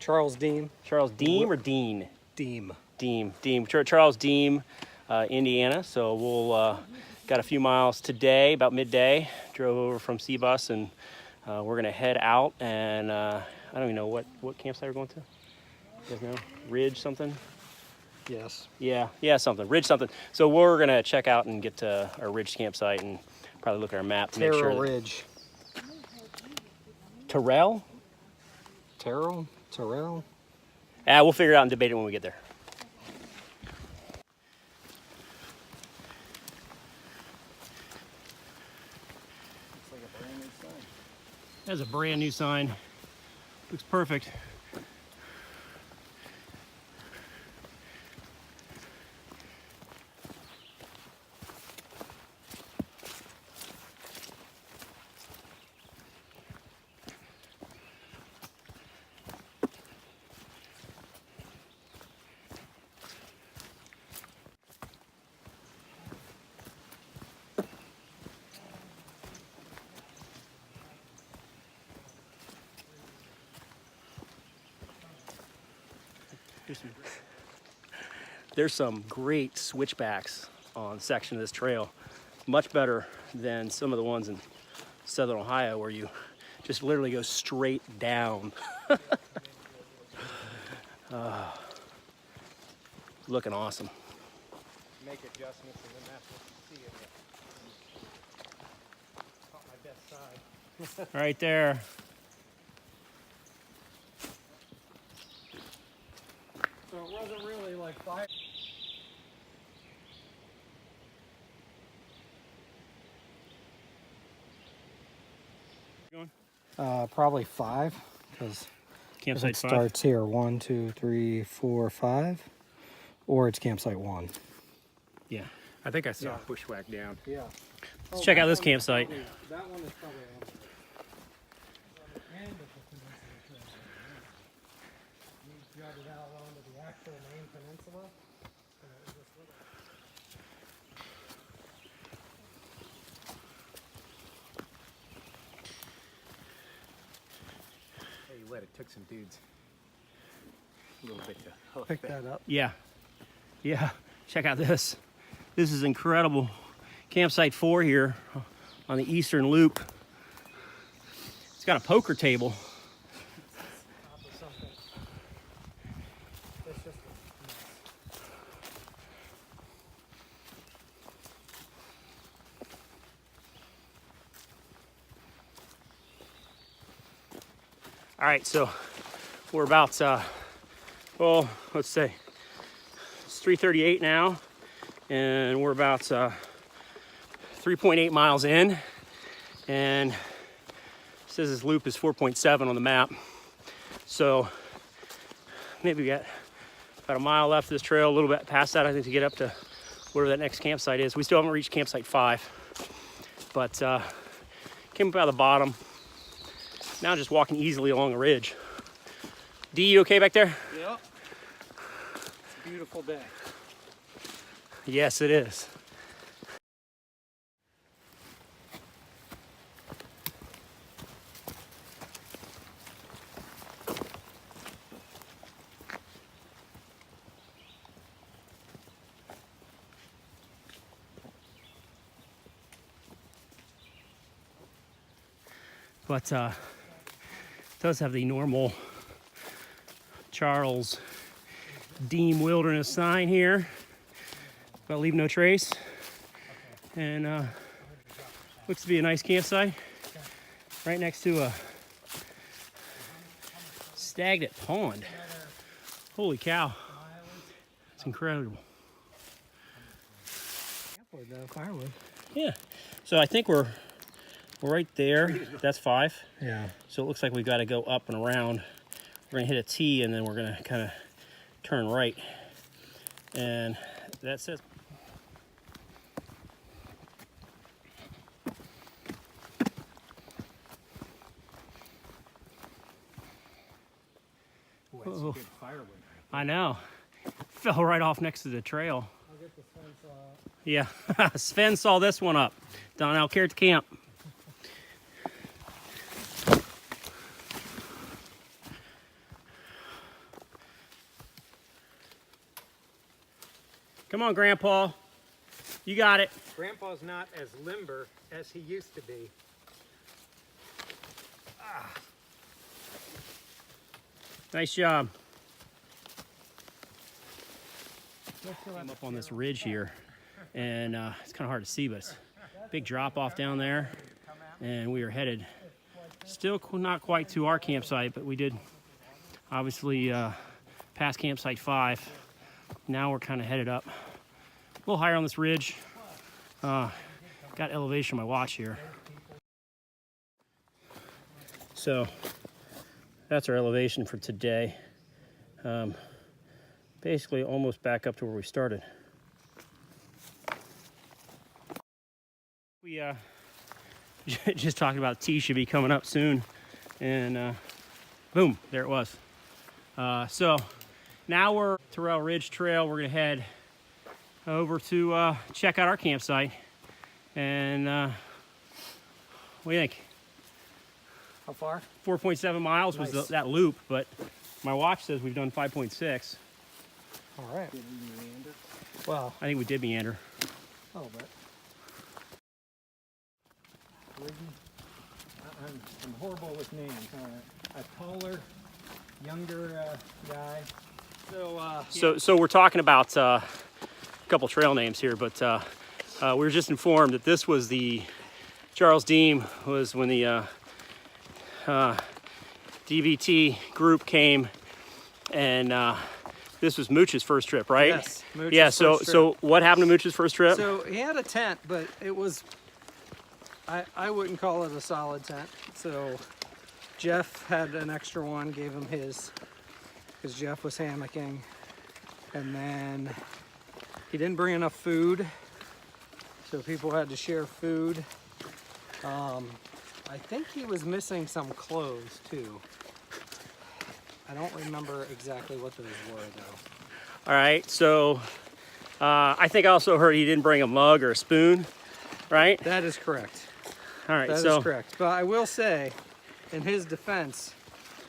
Charles Deam. Charles Deam or Dean? Deam. Deam. Charles Deam, Indiana. So we'll got a few miles today, about midday. Drove over from C-Bus, and we're gonna head out. And I don't even know what campsite we're going to. You guys know? Ridge something. Yes. Yeah, something. Ridge something. So we're gonna check out and get to our Ridge campsite and probably look at our map to make sure. Ridge. Terrell? Terrell? We'll figure it out and debate it when we get there. Looks like a brand new sign. That's a brand new sign. Looks perfect. There's some great switchbacks on a section of this trail. Much better than some of the ones in southern Ohio where you just literally go straight down. Looking awesome. Make adjustments and then that's what you see it. Caught my best side. Right there. So it wasn't really like fire. Probably 5, because Campsite it 5. starts here 1, 2, 3, 4, 5, or it's campsite 1. Yeah. I think I saw a bushwhack down. Yeah. Let's check out this campsite. That one is probably on the end of the peninsula trail. You jutted out onto the actual main peninsula. And it was this little. Hey, you let it took some dudes a little bit to hoof Pick it. that up. Yeah. Check out this. This is incredible. Campsite 4 here on the eastern loop. It's got a poker table. All right, so we're about, well, let's say it's 3:38 now, and we're about 3.8 miles in, and it says this loop is 4.7 on the map. So maybe we got about a mile left of this trail, a little bit past that, I think, to get up to wherever that next campsite is. We still haven't reached campsite 5, but came up out of the bottom. Now just walking easily along a ridge. D, you okay back there? Yep. It's a beautiful day. Yes, it is. But it does have the normal Charles Deam Wilderness sign here. But leave no trace. And looks to be a nice campsite. Right next to a stagnant pond. Holy cow. It's incredible. Firewood. Yeah. So I think we're right there. That's 5. Yeah. So it looks like we've got to go up and around. We're gonna hit a T and then we're gonna kind of turn right. And that's it. Boy, that's some good firewood. I know. Fell right off next to the trail. I'll get the fence out. Yeah. Sven saw this one up. Down out here at the camp. Come on, Grandpa. You got it. Grandpa's not as limber as he used to be. Nice job. I'm up on this ridge here, and it's kind of hard to see, but it's a big drop off down there, and we are headed still not quite to our campsite, but we did obviously pass campsite 5. Now we're kind of headed up a little higher on this ridge. Got elevation on my watch here. So that's our elevation for today. Basically almost back up to where we started. We just talked about tea should be coming up soon, and boom, there it was. So now we're Terrell Ridge Trail. We're gonna head over to check out our campsite. And what do you think? How far? 4.7 miles was Nice. that loop, but my watch says we've done 5.6. All right. Well, I think we did meander. a little bit. I'm horrible with names. A taller, younger guy. So we're talking about a couple trail names here, but we were just informed that this was the Charles Deam was when the DVT group came, and this was Mooch's first trip, right? Yes, Mooch's yeah. first trip. So what happened to Mooch's first trip? So he had a tent, but it was, I wouldn't call it a solid tent. So Jeff had an extra one, gave him his, because Jeff was hammocking. And then he didn't bring enough food, so people had to share food. I think he was missing some clothes too. I don't remember exactly what those were though. All right. So I think I also heard he didn't bring a mug or a spoon, right? That is correct. All right. That so is correct. But I will say, in his defense,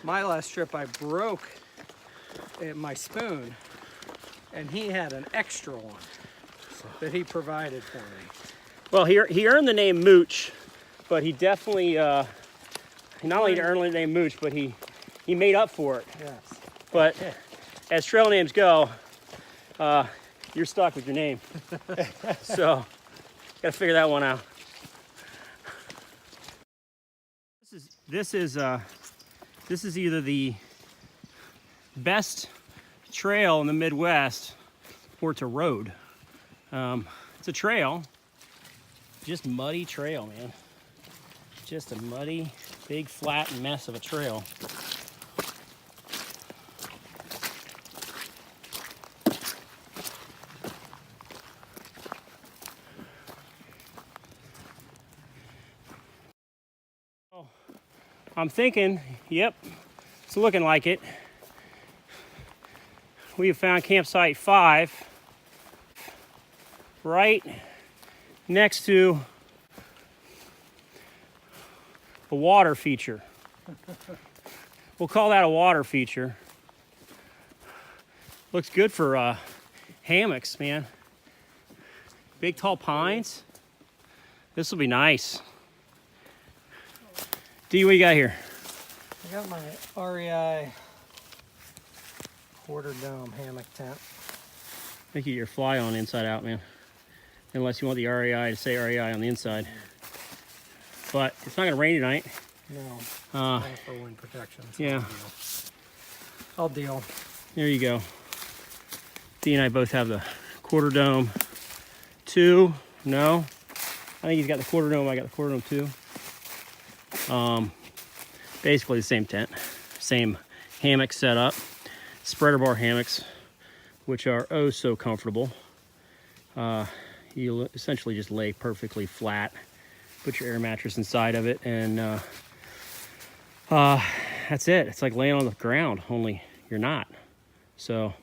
my last trip I broke my spoon, and he had an extra one that he provided for me. well, he earned the name Mooch, but he definitely he not only earned the name Mooch, but he made up for it. Yes. But as trail names go, you're stuck with your name. So, gotta figure that one out. This is either the best trail in the Midwest or it's a road. It's a trail, just muddy trail, man. Just a muddy, big, flat mess of a trail. I'm thinking, yep, it's looking like it. We have found campsite 5 right next to a water feature. We'll call that a water feature. Looks good for hammocks, man. Big tall pines. This will be nice. D, what you got here? I got my REI quarter dome hammock tent. Make it your fly on inside out, man. Unless you want the REI to say REI on the inside. But it's not gonna rain tonight. No, only for wind protection. So Yeah. I'll deal. There you go. D and I both have the quarter dome 2. No, I think he's got the quarter dome. I got the quarter dome 2. Basically the same tent, same hammock setup, spreader bar hammocks, which are oh so comfortable. You essentially just lay perfectly flat, put your air mattress inside of it, and that's it. It's like laying on the ground, only you're not. So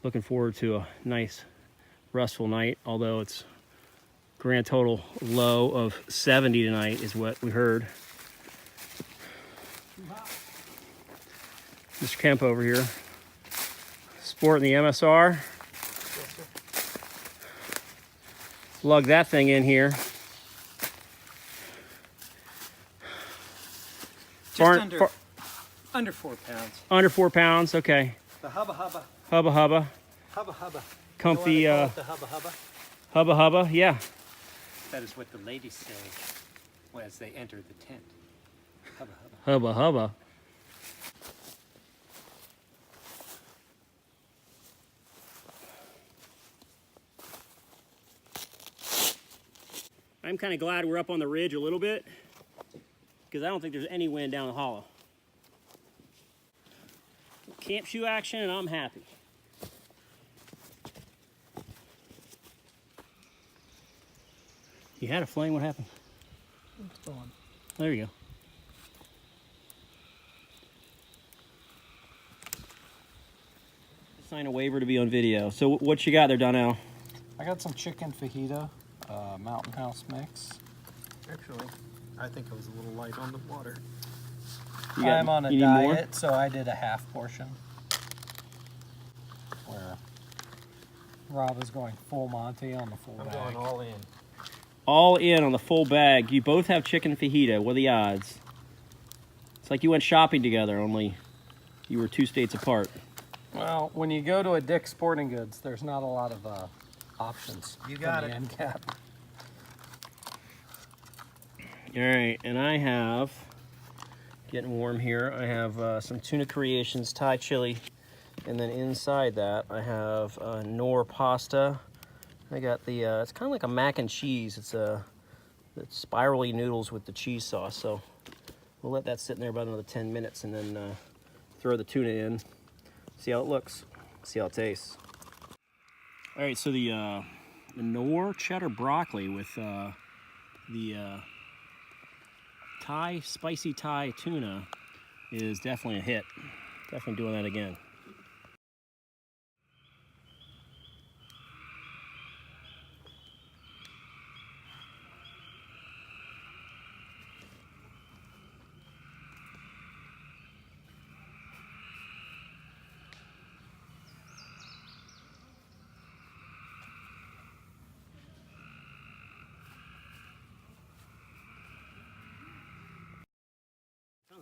looking forward to a nice restful night, although it's grand total low of 70 tonight is what we heard. Mr. Kemp over here, sporting the MSR. lug that thing in here. Just under 4 pounds. Under 4 pounds, okay. The hubba hubba. Hubba hubba. Hubba hubba. Comfy, You know why they call it the hubba hubba? hubba hubba, yeah. That is what the ladies say as they enter the tent. Hubba hubba. Hubba hubba. I'm kind of glad we're up on the ridge a little bit because I don't think there's any wind down the hollow. Camp shoe action and I'm happy. You had a flame, what happened? It's gone. There you go. Sign a waiver to be on video. So what you got there, Donnell? I got some chicken fajita, Mountain House mix. Actually, I think I was a little light on the water. I'm on a you need more? diet, so I did a half portion. Where Rob is going full Monty on the full I'm bag. going all in. All in on the full bag. You both have chicken fajita. What are the odds? It's like you went shopping together, only you were 2 states apart. Well, when you go to a Dick's Sporting Goods, there's not a lot of options. You got from it. the end cap. All right, and I have, getting warm here, I have some Tuna Creations Thai chili. And then inside that, I have Knorr pasta. I got the, it's kind of like a mac and cheese. It's spirally noodles with the cheese sauce. So we'll let that sit in there about another 10 minutes and then throw the tuna in. See how it looks, see how it tastes. All right, so the Knorr cheddar broccoli with the spicy Thai tuna is definitely a hit. Definitely doing that again.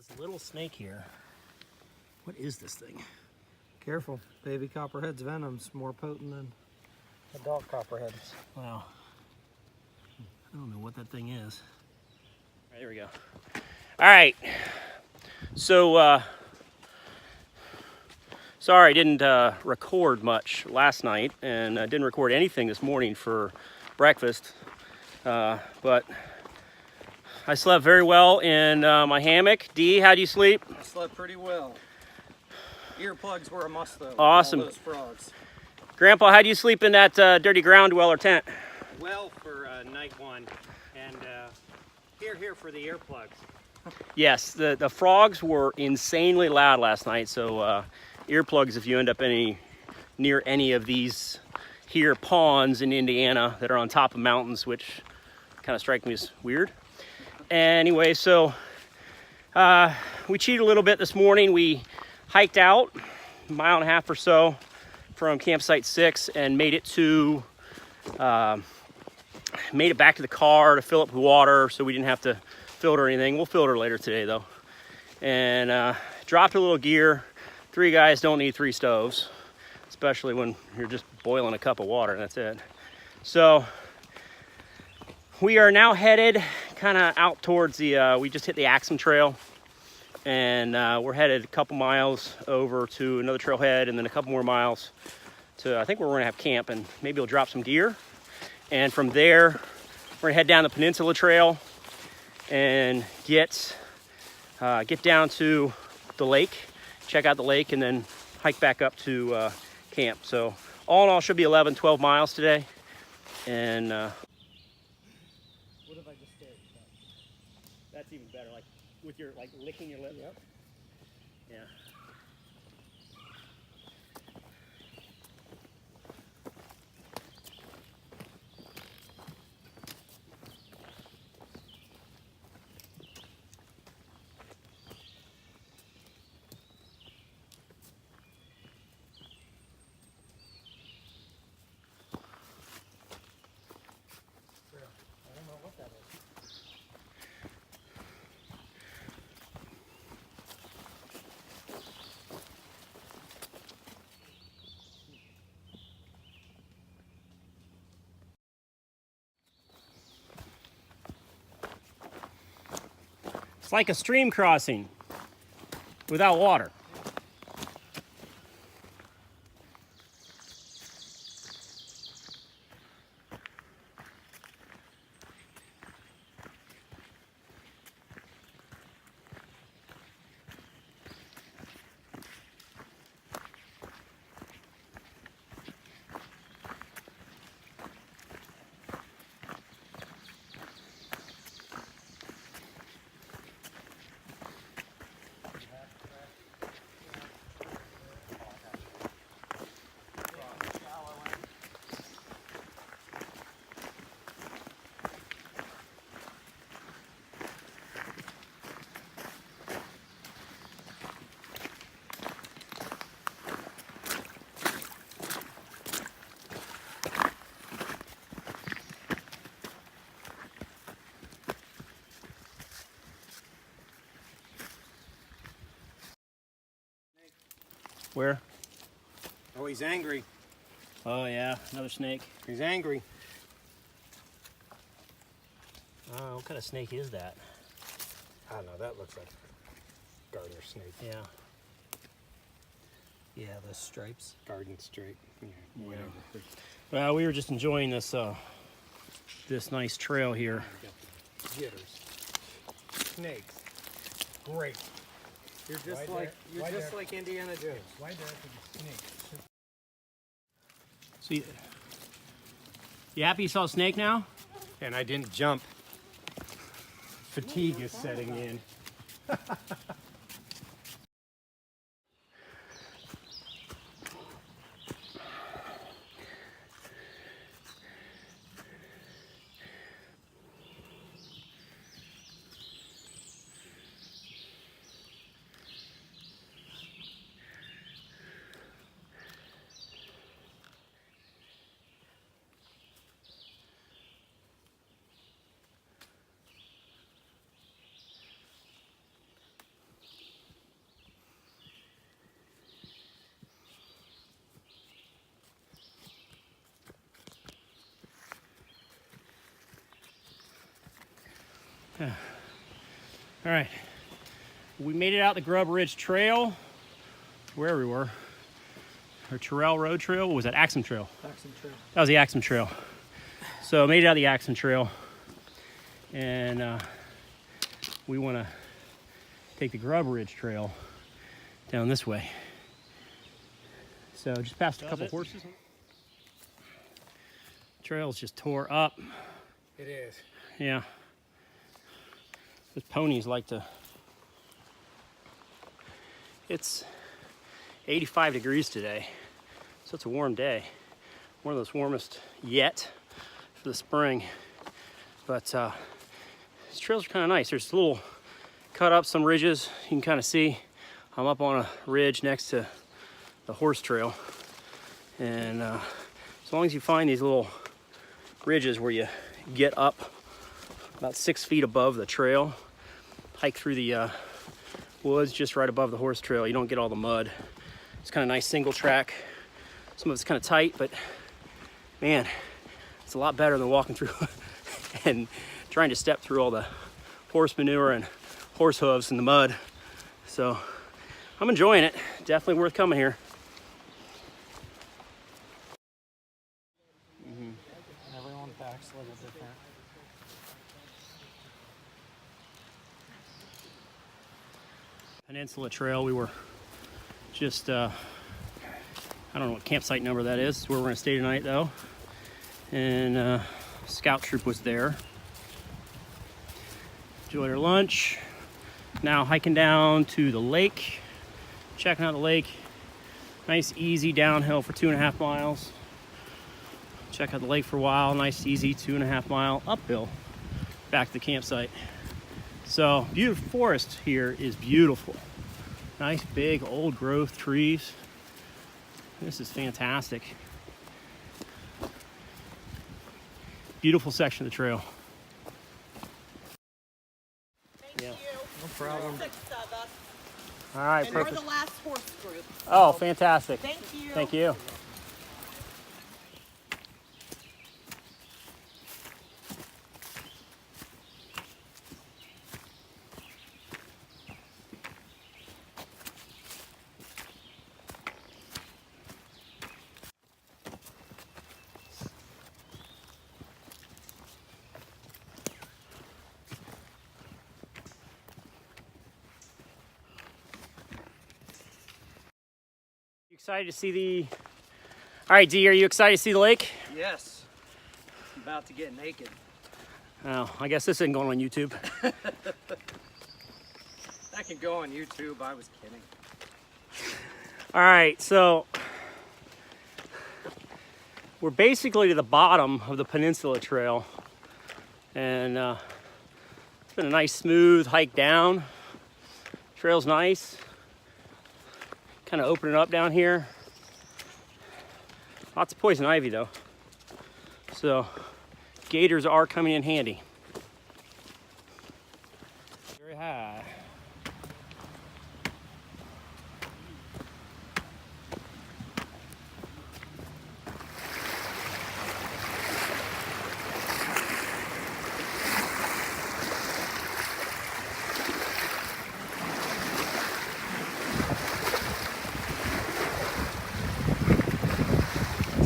This little snake here. What is this thing? Careful, baby copperhead's venom's more potent than adult copperheads. Wow. I don't know what that thing is. All right, there we go. All right. So, sorry I didn't record much last night, and I didn't record anything this morning for breakfast, but I slept very well in my hammock. Dee, how do you sleep? I slept pretty well. Earplugs were a must though. Awesome. All those frogs. Grandpa, how do you sleep in that dirty ground dweller tent? Well for night one, and here for the earplugs. Yes, the frogs were insanely loud last night, so earplugs if you end up near any of these here ponds in Indiana that are on top of mountains, which kind of strike me as weird. Anyway, so we cheated a little bit this morning. We hiked out a mile and a half or so from campsite 6 and made it back to the car to fill up with water so we didn't have to filter anything. We'll filter later today though. And dropped a little gear. 3 guys don't need 3 stoves, especially when you're just boiling a cup of water and that's it. So we are now headed kind of out towards the, we just hit the Axum Trail, and we're headed a couple miles over to another trailhead and then a couple more miles to, I think we're gonna have camp and maybe we'll drop some gear. And from there, we're gonna head down the Peninsula Trail and get down to the lake, check out the lake, and then hike back up to camp. So all in all, should be 11, 12 miles today. And what if I just stared? That's even better, like with your, like licking your lip. Yep. Yeah. It's like a stream crossing without water. Where? Oh, he's angry. Oh yeah, another snake. He's angry. What kind of snake is that? I don't know, that looks like garter snake. Yeah. Yeah, the stripes. Garden straight. Yeah, whatever. Well, we were just enjoying this this nice trail here. Jitters. Snakes. Great. You're just Why like there- like Indiana Jones. Why there for the snakes? So you happy you saw a snake now? And I didn't jump. Fatigue is setting in. All right, we made it out the Grub Ridge Trail, where we were, or Terrell Road Trail. What was that? Axum Trail. Axum Trail. That was the Axum Trail. So made it out the Axum Trail, and we want to take the Grub Ridge Trail down this way. So just passed a couple horses. Trail's just tore up. It is. Yeah. Those ponies like to. It's 85 degrees today, so it's a warm day. One of those warmest yet for the spring. But these trails are kind of nice. There's a little cut up, some ridges. You can kind of see I'm up on a ridge next to the horse trail. And as long as you find these little ridges where you get up about 6 feet above the trail, hike through the woods just right above the horse trail, you don't get all the mud. It's kind of nice single track. Some of it's kind of tight, but man, it's a lot better than walking through and trying to step through all the horse manure and horse hooves in the mud. So I'm enjoying it. Definitely worth coming here. Everyone packs a little different. Peninsula Trail, we were just, I don't know what campsite number that is. It's where we're gonna stay tonight though. And scout troop was there. Enjoyed our lunch. Now hiking down to the lake, checking out the lake. Nice easy downhill for 2.5 miles. Check out the lake for a while. Nice easy 2.5 mile uphill back to the campsite. So beautiful forest here is beautiful. Nice big old growth trees. This is fantastic. Beautiful section of the trail. Thank Yeah. you. No problem. 6 of us. All right, And we're perfect. the last horse group. Oh, fantastic. Thank you. Thank you. Excited to see the... All right, Dee, are you excited to see the lake? Yes. I'm about to get naked. Oh, I guess this isn't going on YouTube. That can go on YouTube. I was kidding. All right, so we're basically to the bottom of the Peninsula Trail, and it's been a nice smooth hike down. Trail's nice, kind of opening up down here. Lots of poison ivy though, so gators are coming in handy. Very high.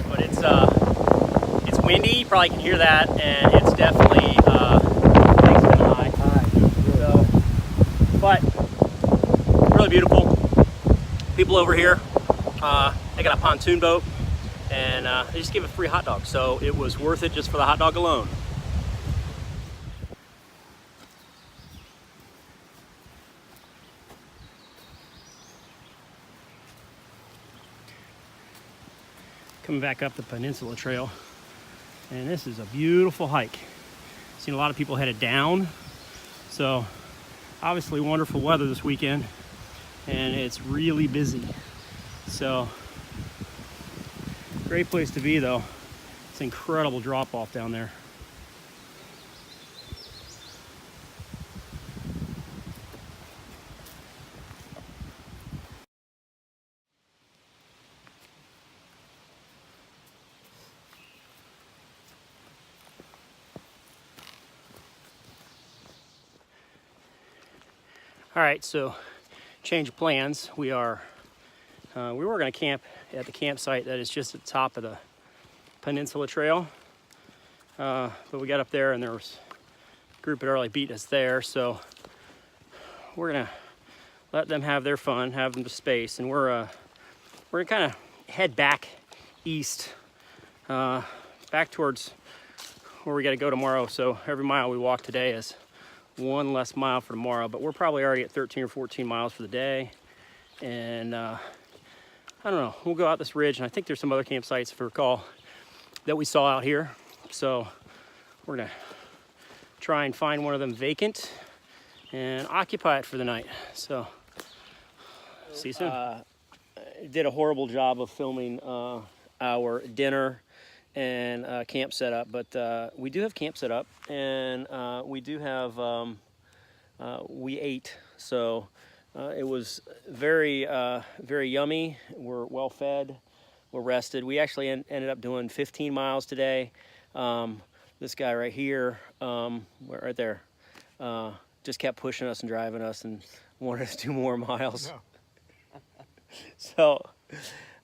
But it's windy, you probably can hear that, and it's definitely lake's kind of high. So, but really beautiful. People over here, they got a pontoon boat, and they just gave a free hot dog, so it was worth it just for the hot dog alone. Coming back up the Peninsula Trail, and this is a beautiful hike. Seen a lot of people headed down, so obviously wonderful weather this weekend, and it's really busy. So great place to be though. It's an incredible drop off down there. All right, so change of plans. We were going to camp at the campsite that is just at the top of the Peninsula Trail, but we got up there and there was a group that already beat us there, so we're gonna let them have their fun, have them to space, and we're gonna kind of head back east, back towards where we got to go tomorrow. So every mile we walk today is one less mile for tomorrow, but we're probably already at 13 or 14 miles for the day. And I don't know, we'll go out this ridge, and I think there's some other campsites, if I recall, that we saw out here. So we're gonna try and find one of them vacant and occupy it for the night. So see you soon. Did a horrible job of filming our dinner and camp setup, but we do have camp set up, and we do have we ate, so it was very very yummy. We're well fed, we're rested. We actually ended up doing 15 miles today. This guy right here, right there, just kept pushing us and driving us and wanted us to do more miles. No. So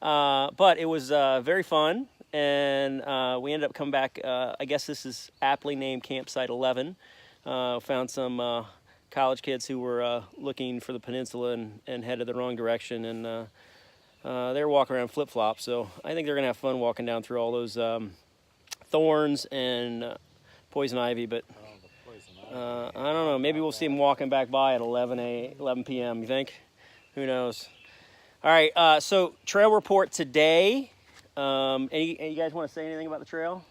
but it was very fun. And we ended up coming back, I guess this is aptly named Campsite 11. Found some college kids who were looking for the peninsula and headed the wrong direction. And they were walking around flip-flops. So I think they're going to have fun walking down through all those thorns and poison ivy. But I don't know, maybe we'll see them walking back by at 11 p.m. You think? Who knows? All right, so trail report today. Any you guys want to say anything about the trail?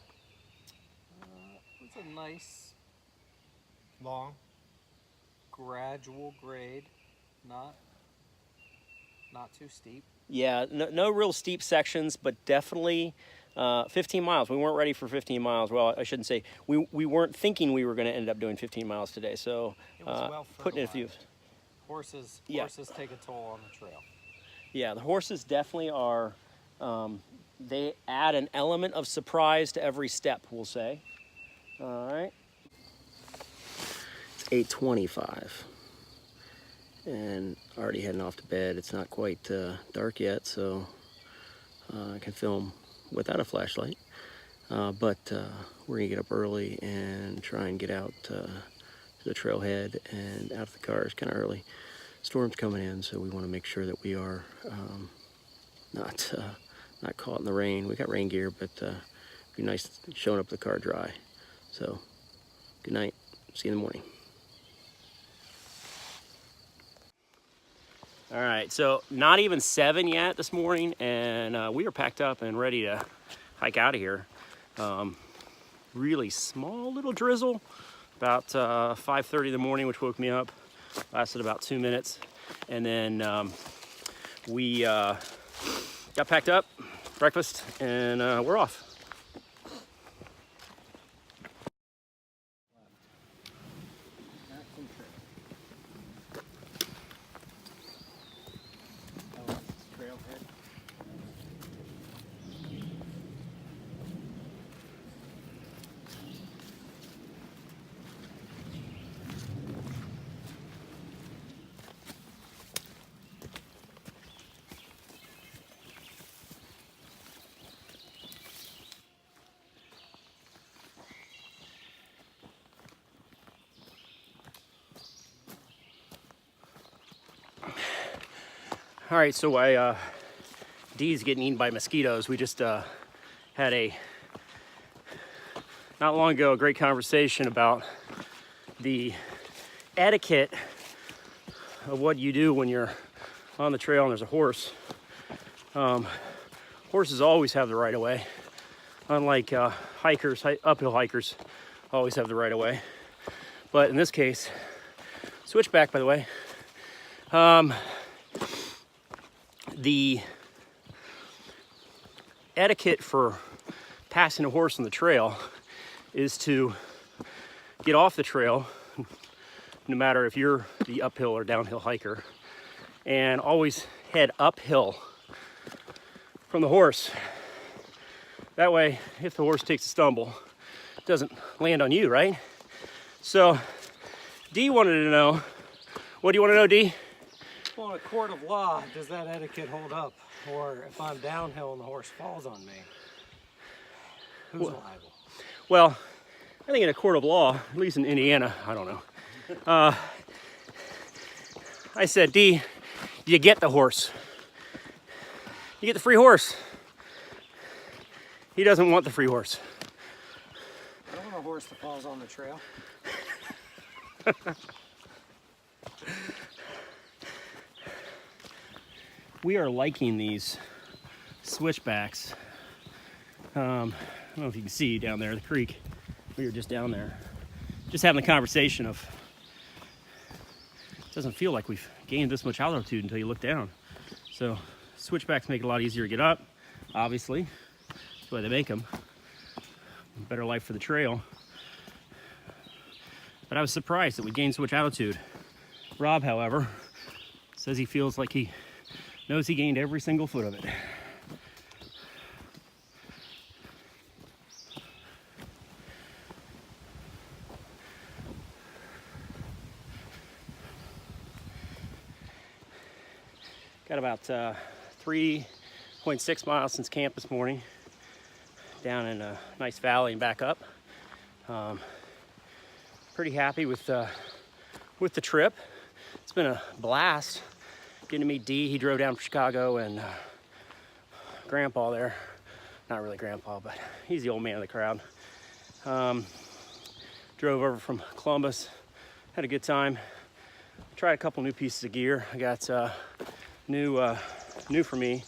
It's a nice, long, gradual grade, not too steep. Yeah, no real steep sections, but definitely 15 miles. We weren't ready for 15 miles. Well, I shouldn't say. We weren't thinking we were going to end up doing 15 miles today, so it was well putting in a few. Horses take a toll on the trail. Yeah, the horses definitely are. They add an element of surprise to every step, we'll say. All right. It's 8:25, and already heading off to bed. It's not quite dark yet, so I can film without a flashlight. But we're gonna get up early and try and get out to the trailhead and out of the cars kind of early. Storm's coming in, so we want to make sure that we are not caught in the rain. We got rain gear, but it'd be nice showing up the car dry. So, good night. See you in the morning. All right, so not even 7 yet this morning, and we are packed up and ready to hike out of here. Really small little drizzle, about 5:30 in the morning, which woke me up. Lasted about 2 minutes, and then we got packed up, breakfast, and we're off. All right, so while Dee's getting eaten by mosquitoes, we just had not long ago, a great conversation about the etiquette of what you do when you're on the trail and there's a horse. Horses always have the right of way, unlike hikers, uphill hikers always have the right of way. But in this case, switchback, by the way, the etiquette for passing a horse on the trail is to get off the trail, no matter if you're the uphill or downhill hiker, and always head uphill from the horse. That way, if the horse takes a stumble, it doesn't land on you, right? So, Dee wanted to know, what do you want to know, Dee? Well, in a court of law, does that etiquette hold up? Or if I'm downhill and the horse falls on me, who's liable? Well, I think in a court of law, at least in Indiana, I don't know. I said, Dee, you get the horse. You get the free horse. He doesn't want the free horse. I don't want a horse that falls on the trail. We are liking these switchbacks. I don't know if you can see down there, the creek. We were just down there, just having the conversation of, it doesn't feel like we've gained this much altitude until you look down. So switchbacks make it a lot easier to get up, obviously. That's why they make them. Better life for the trail. But I was surprised that we gained so much altitude. Rob, however, says he feels like he knows he gained every single foot of it. Got about 3.6 miles since camp this morning, down in a nice valley and back up. Pretty happy with the trip. It's been a blast getting to meet Dee. He drove down from Chicago, and Grandpa there, not really Grandpa, but he's the old man of the crowd. Drove over from Columbus, had a good time. Tried a couple new pieces of gear. I got new for me,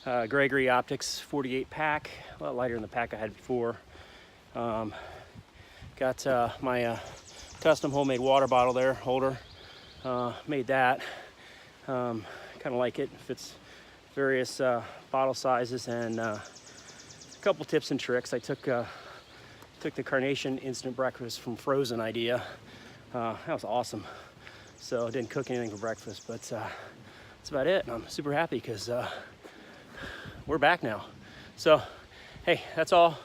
Gregory Optics 48 pack, a lot lighter than the pack I had before. Got my custom homemade water bottle there, holder. Made that. Kind of like it. Fits various bottle sizes, and a couple tips and tricks. I took the Carnation instant breakfast from Frozen idea. That was awesome. So I didn't cook anything for breakfast, but that's about it. And I'm super happy because we're back now. So, hey, that's all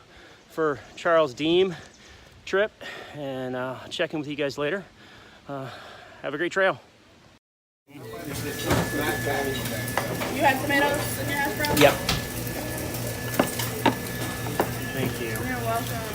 for Charles' Deam trip, and I'll check in with you guys later. Have a great trail. You had tomatoes in your hash brown? Yep. Thank you. You're welcome.